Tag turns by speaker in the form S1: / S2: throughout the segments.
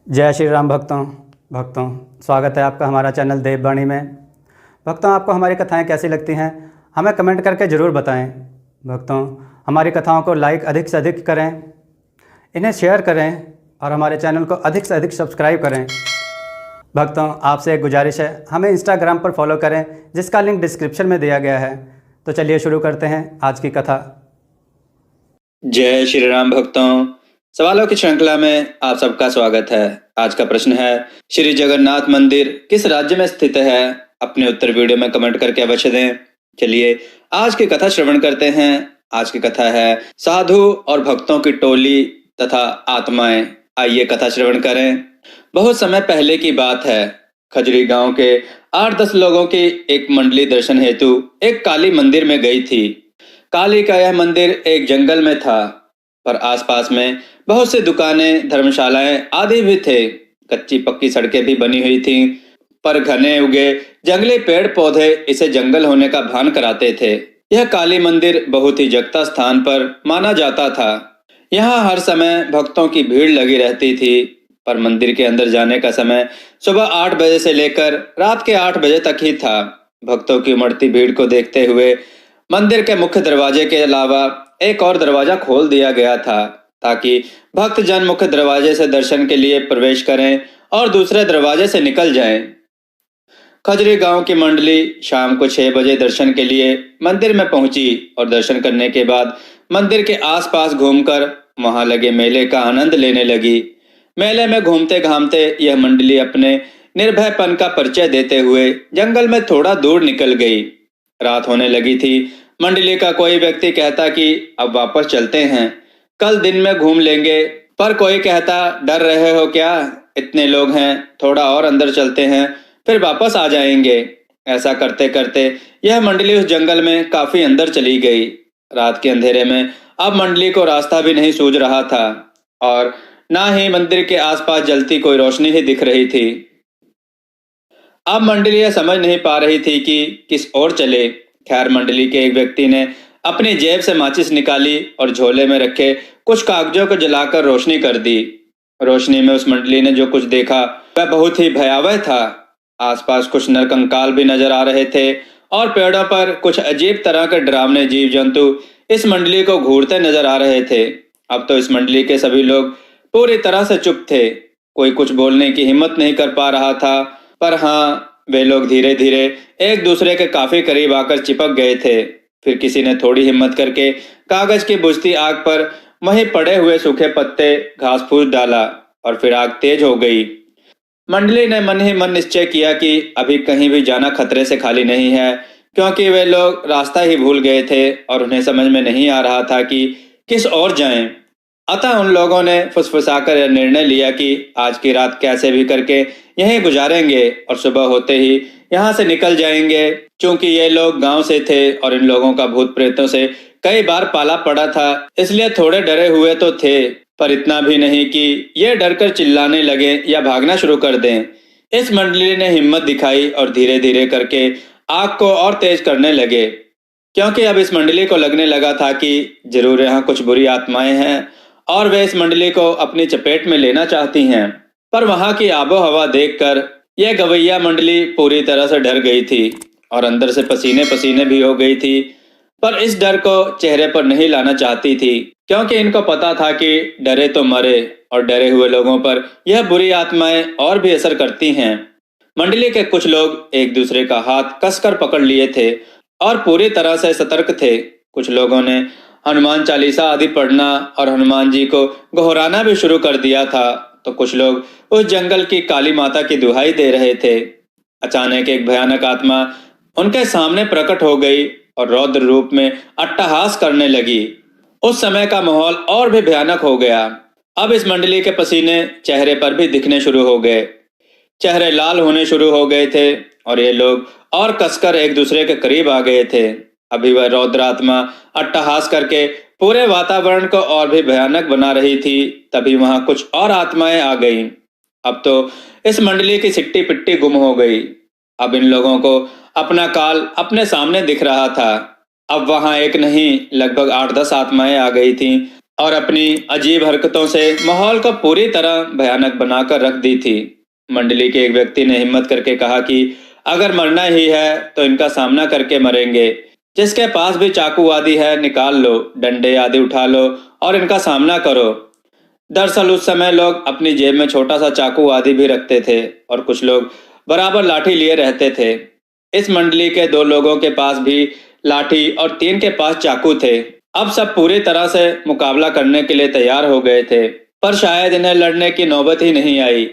S1: जय श्री राम भक्तों स्वागत है आपका हमारा चैनल देववाणी में। भक्तों, आपको हमारी कथाएं कैसी लगती हैं हमें कमेंट करके ज़रूर बताएं। भक्तों, हमारी कथाओं को लाइक अधिक से अधिक करें, इन्हें शेयर करें और हमारे चैनल को अधिक से अधिक सब्सक्राइब करें। भक्तों, आपसे एक गुजारिश है, हमें इंस्टाग्राम पर फॉलो करें जिसका लिंक डिस्क्रिप्शन में दिया गया है। तो चलिए शुरू करते हैं आज की कथा।
S2: जय श्री राम भक्तों, सवालों की श्रृंखला में आप सबका स्वागत है। आज का प्रश्न है, श्री जगन्नाथ मंदिर किस राज्य में स्थित है? अपने उत्तर वीडियो में कमेंट करके अवश्य दें। चलिए आज की कथा श्रवण करते हैं। आज की कथा है साधु और भक्तों की टोली तथा आत्माएं। आइए कथा श्रवण करें। बहुत समय पहले की बात है। खजरी गांव के 8-10 लोगों की एक मंडली दर्शन हेतु एक काली मंदिर में गई थी। काली का यह मंदिर एक जंगल में था, पर आसपास में बहुत सी दुकानें, धर्मशालाएं आदि भी थे। कच्ची पक्की सड़कें भी बनी हुई थीं, पर घने उगे जंगली पेड़ पौधे इसे जंगल होने का भान कराते थे। यह काली मंदिर बहुत ही जगता स्थान पर माना जाता था। यहाँ हर समय भक्तों की भीड़ लगी रहती थी, पर मंदिर के अंदर जाने का समय सुबह 8 बजे से लेकर रात के 8 बजे तक ही था। भक्तों की उमड़ती भीड़ को देखते हुए मंदिर के मुख्य दरवाजे के अलावा एक और दरवाजा खोल दिया गया था, ताकि भक्तजन मुख्य दरवाजे से दर्शन के लिए प्रवेश करें और दूसरे दरवाजे से निकल जाएं। खजरी गांव की मंडली शाम को 6 बजे दर्शन के लिए मंदिर में पहुंची और दर्शन करने के बाद मंदिर के आसपास घूमकर वहां लगे मेले का आनंद लेने लगी। मेले में घूमते घामते यह मंडली अपने निर्भयपन का परिचय देते हुए जंगल में थोड़ा दूर निकल गई। रात होने लगी थी। मंडली का कोई व्यक्ति कहता कि अब वापस चलते हैं, कल दिन में घूम लेंगे। पर कोई कहता, डर रहे हो क्या? इतने लोग हैं, थोड़ा और अंदर चलते हैं, फिर वापस आ जाएंगे। ऐसा करते करते यह मंडली उस जंगल में काफी अंदर चली गई। रात के अंधेरे में अब मंडली को रास्ता भी नहीं सूझ रहा था और ना ही मंदिर के आसपास जलती कोई रोशनी ही दिख रही थी। अब मंडली यह समझ नहीं पा रही थी कि किस ओर चले। खैर, मंडली के एक व्यक्ति ने अपनी जेब से माचिस निकाली और झोले में रखे कुछ कागजों को जलाकर रोशनी कर दी। रोशनी में उस मंडली ने जो कुछ देखा वह बहुत ही भयावह था। आसपास कुछ नरकंकाल भी नजर आ रहे थे और पेड़ों पर कुछ अजीब तरह के डरावने जीव जंतु इस मंडली को घूरते नजर आ रहे थे। अब तो इस मंडली के सभी लोग पूरी तरह से चुप थे। कोई कुछ बोलने की हिम्मत नहीं कर पा रहा था, पर हाँ, वे लोग धीरे धीरे एक दूसरे के काफी करीब आकर चिपक गए थे। फिर किसी ने थोड़ी हिम्मत करके कागज की बुझती आग पर वहीं पड़े हुए सूखे पत्ते, घास फूस डाला और फिर आग तेज हो गई। मंडली ने मन ही मन निश्चय किया कि अभी कहीं भी जाना खतरे से खाली नहीं है, क्योंकि वे लोग रास्ता ही भूल गए थे और उन्हें समझ में नहीं आ रहा था कि किस ओर जाएं। अतः उन लोगों ने फुसफुसाकर यह निर्णय लिया कि आज की रात कैसे भी करके यहीं गुजारेंगे और सुबह होते ही यहाँ से निकल जाएंगे। चूंकि ये लोग गांव से थे और इन लोगों का भूत प्रेतों से कई बार पाला पड़ा था, इसलिए थोड़े डरे हुए तो थे, पर इतना भी नहीं कि ये डरकर चिल्लाने लगे या भागना शुरू कर दें। इस मंडली ने हिम्मत दिखाई और धीरे धीरे करके आग को और तेज करने लगे, क्योंकि अब इस मंडली को लगने लगा था कि जरूर यहाँ कुछ बुरी आत्माएं हैं और वे इस मंडली को अपनी चपेट में लेना चाहती हैं। पर वहां की आबो हवा देखकर यह गवैया मंडली पूरी तरह से डर गई थी और अंदर से पसीने पसीने भी हो गई थी, पर इस डर को चेहरे पर नहीं लाना चाहती थी, क्योंकि इनको पता था कि डरे तो मरे और डरे हुए लोगों पर यह बुरी आत्माएं और भी असर करती हैं। मंडली के कुछ लोग एक दूसरे का हाथ कसकर पकड़ लिए थे और पूरी तरह से सतर्क थे। कुछ लोगों ने हनुमान चालीसा आदि पढ़ना और हनुमान जी को गोहराना भी शुरू कर दिया था, तो कुछ लोग उस जंगल की काली माता की दुहाई दे रहे थे। अचानक एक भयानक आत्मा उनके सामने प्रकट हो गई और रौद्र रूप में अट्टहास करने लगी। उस समय का माहौल और भी भयानक हो गया। अब इस मंडली के पसीने चेहरे पर भी दिखने शुरू हो गए। चेहरे लाल होने शुरू हो गए थे और ये लोग और कसकर एक दूसरे के करीब आ गए थे। अभी वह रौद्र आत्मा अट्टहास करके पूरे वातावरण को और भी भयानक बना रही थी, तभी वहां कुछ और आत्माएं आ गईं। अब तो इस मंडली की सिट्टी पिट्टी गुम हो गई। अब इन लोगों को अपना काल अपने सामने दिख रहा था। अब वहां एक नहीं, लगभग 8-10 आत्माएं आ गई थीं और अपनी अजीब हरकतों से माहौल को पूरी तरह भयानक बनाकर रख दी थी। मंडली के एक व्यक्ति ने हिम्मत करके कहा कि अगर मरना ही है तो इनका सामना करके मरेंगे। जिसके पास भी चाकू आदि है निकाल लो, डंडे आदि उठा लो और इनका सामना करो। दरअसल उस समय लोग अपनी जेब में छोटा सा चाकू आदि भी रखते थे और कुछ लोग बराबर लाठी लिए रहते थे। इस मंडली के 2 लोगों के पास भी लाठी और 3 के पास चाकू थे। अब सब पूरी तरह से मुकाबला करने के लिए तैयार हो गए थे, पर शायद इन्हें लड़ने की नौबत ही नहीं आई।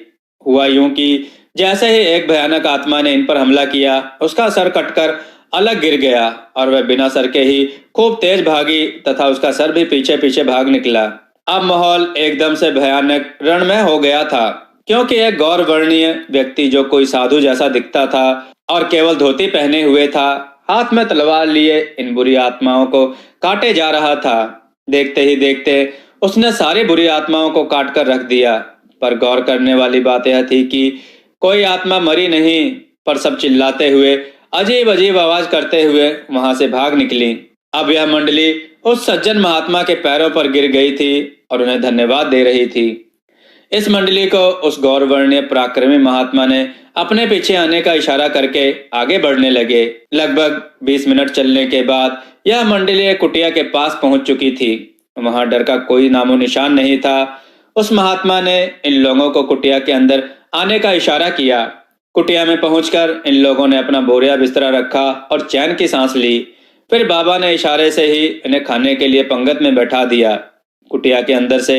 S2: हुआ यूं कि जैसे ही एक भयानक आत्मा ने इन पर हमला किया, उसका सर कटकर अलग गिर गया और वह बिना सर के ही खूब तेज भागी तथा उसका सर भी पीछे पीछे भाग निकला। अब माहौल एकदम से भयानक रणमय हो गया था, क्योंकि एक गौरवर्णीय व्यक्ति जो कोई साधु जैसा दिखता था और केवल धोती पहने हुए था, हाथ में तलवार लिए इन बुरी आत्माओं को काटे जा रहा था। देखते ही देखते उसने सारी बुरी आत्माओं को काट कर रख दिया। पर गौर करने वाली बात यह थी कि कोई आत्मा मरी नहीं, पर सब चिल्लाते हुए अजीब अजीब आवाज करते हुए वहां से भाग निकली। अब यह मंडली उस सज्जन महात्मा के पैरों पर गिर गई थी और उन्हें धन्यवाद दे रही थी। इस मंडली को उस गौरवर्णीय पराक्रमी महात्मा ने अपने पीछे आने का इशारा करके आगे बढ़ने लगे। लगभग 20 मिनट चलने के बाद यह मंडली एक कुटिया के पास पहुंच चुकी थी। वहां डर का कोई नामो निशान नहीं था। उस महात्मा ने इन लोगों को कुटिया के अंदर आने का इशारा किया। कुटिया में पहुंचकर इन लोगों ने अपना बोरिया बिस्तरा रखा और चैन की सांस ली। फिर बाबा ने इशारे से ही इन्हें खाने के लिए पंगत में बैठा दिया। कुटिया के अंदर से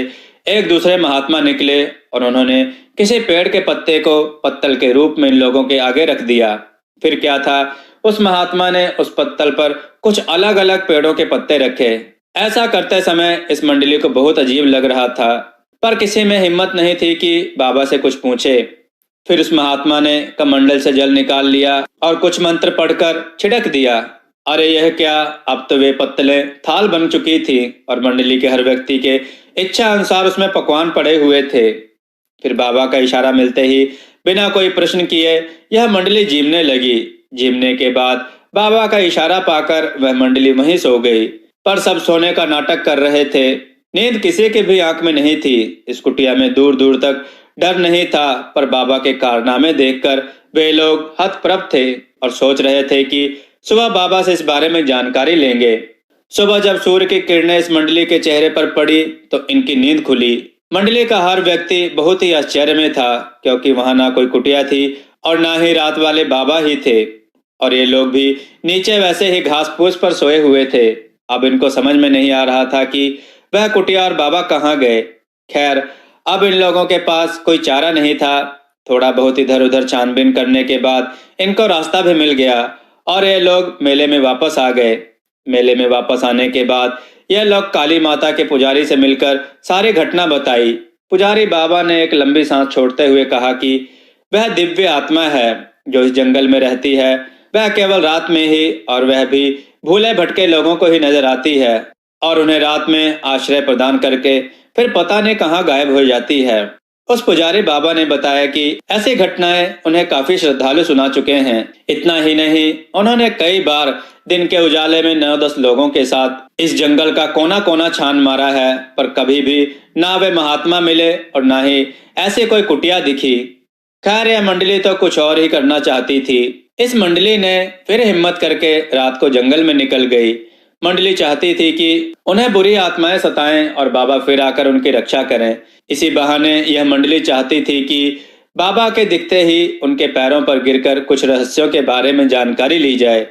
S2: एक दूसरे महात्मा निकले और उन्होंने किसी पेड़ के पत्ते को पत्तल के रूप में इन लोगों के आगे रख दिया। फिर क्या था, उस महात्मा ने उस पत्तल पर कुछ अलग अलग पेड़ों के पत्ते रखे। ऐसा करते समय इस मंडली को बहुत अजीब लग रहा था, पर किसी में हिम्मत नहीं थी कि बाबा से कुछ पूछे। फिर उस महात्मा ने कमंडल से जल निकाल लिया और कुछ मंत्र पढ़कर छिड़क दिया। अरे यह क्या, अब तो वे पत्तलें थाल बन चुकी थी और मंडली के हर व्यक्ति के इच्छा अनुसार उसमें पकवान पड़े हुए थे। फिर बाबा का इशारा मिलते ही बिना कोई प्रश्न किए यह मंडली जीमने लगी। जीमने के बाद बाबा का इशारा पाकर वह मंडली वहीं सो गई। पर सब सोने का नाटक कर रहे थे। नींद किसी के भी आंख में नहीं थी। इस कुटिया में दूर दूर तक डर नहीं था, पर बाबा के कारनामे देखकर वे लोग हतप्रभ थे और सोच रहे थे कि सुबह बाबा से इस बारे में जानकारी लेंगे। सुबह जब सूर्य की किरणें इस मंडली के चेहरे पर पड़ी तो इनकी नींद खुली। मंडली का हर व्यक्ति बहुत ही आश्चर्य में था, क्योंकि वहां ना कोई कुटिया थी और ना ही रात वाले बाबा ही थे, और ये लोग भी नीचे वैसे ही घास फूस पर सोए हुए थे। अब इनको समझ में नहीं आ रहा था कि वह कुटिया और बाबा कहाँ गए। खैर, अब इन लोगों के पास कोई चारा नहीं था। थोड़ा बहुत इधर उधर छानबीन करने के बाद इनको रास्ता भी मिल गया और ये लोग मेले में वापस आ गए। मेले में वापस आने के बाद यह लोग काली माता के पुजारी से मिलकर सारी घटना बताई। पुजारी बाबा ने एक लंबी सांस छोड़ते हुए कहा कि वह दिव्य आत्मा है जो इस जंगल में रहती है। वह केवल रात में ही, और वह भी भूले भटके लोगों को ही नजर आती है और उन्हें रात में आश्रय प्रदान करके फिर पता नहीं कहाँ गायब हो जाती है। उस पुजारी बाबा ने बताया कि ऐसी घटनाएं उन्हें काफी श्रद्धालु सुना चुके हैं। इतना ही नहीं, उन्होंने कई बार दिन के उजाले में 9-10 लोगों के साथ इस जंगल का कोना कोना छान मारा है, पर कभी भी ना वे महात्मा मिले और ना ही ऐसी कोई कुटिया दिखी। खैर, यह मंडली तो कुछ और ही करना चाहती थी। इस मंडली ने फिर हिम्मत करके रात को जंगल में निकल गई। मंडली चाहती थी कि उन्हें बुरी आत्माएं सताएं और बाबा फिर आकर उनकी रक्षा करें। इसी बहाने यह मंडली चाहती थी कि बाबा के दिखते ही उनके पैरों पर गिरकर कुछ रहस्यों के बारे में जानकारी ली जाए।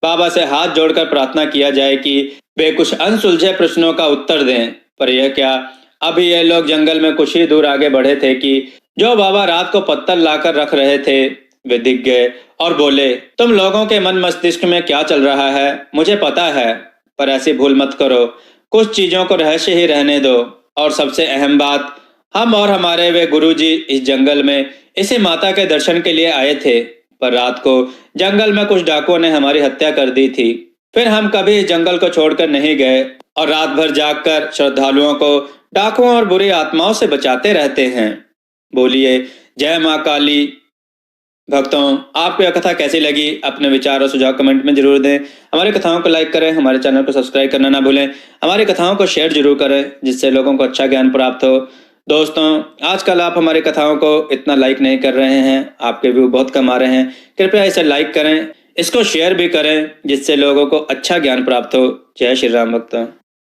S2: बाबा से हाथ जोड़कर प्रार्थना किया जाए कि वे कुछ अनसुलझे प्रश्नों का उत्तर दें। पर यह क्या, अभी ये लोग जंगल में कुछ ही दूर आगे बढ़े थे कि जो बाबा रात को पत्तल लाकर रख रहे थे वे दिख गए और बोले, तुम लोगों के मन मस्तिष्क में क्या चल रहा है मुझे पता है, पर ऐसी भूल मत करो। कुछ चीजों को रहस्य ही रहने दो। और सबसे अहम बात, हम और हमारे वे गुरुजी इस जंगल में इसी माता के दर्शन के लिए आए थे, पर रात को जंगल में कुछ डाकुओं ने हमारी हत्या कर दी थी। फिर हम कभी इस जंगल को छोड़कर नहीं गए और रात भर जागकर श्रद्धालुओं को डाकुओं और बुरी आत्माओं से बचाते रहते हैं। बोलिए जय माँ काली। भक्तों, आपको यह कथा कैसी लगी? अपने विचार और सुझाव कमेंट में जरूर दें। हमारी कथाओं को लाइक करें, हमारे चैनल को सब्सक्राइब करना ना भूलें। हमारी कथाओं को शेयर जरूर करें, जिससे लोगों को अच्छा ज्ञान प्राप्त हो। दोस्तों, आजकल आप हमारी कथाओं को इतना लाइक नहीं कर रहे हैं, आपके व्यू बहुत कम आ रहे हैं। कृपया इसे लाइक करें, इसको शेयर भी करें, जिससे लोगों को अच्छा ज्ञान प्राप्त हो। जय श्री राम भक्तों।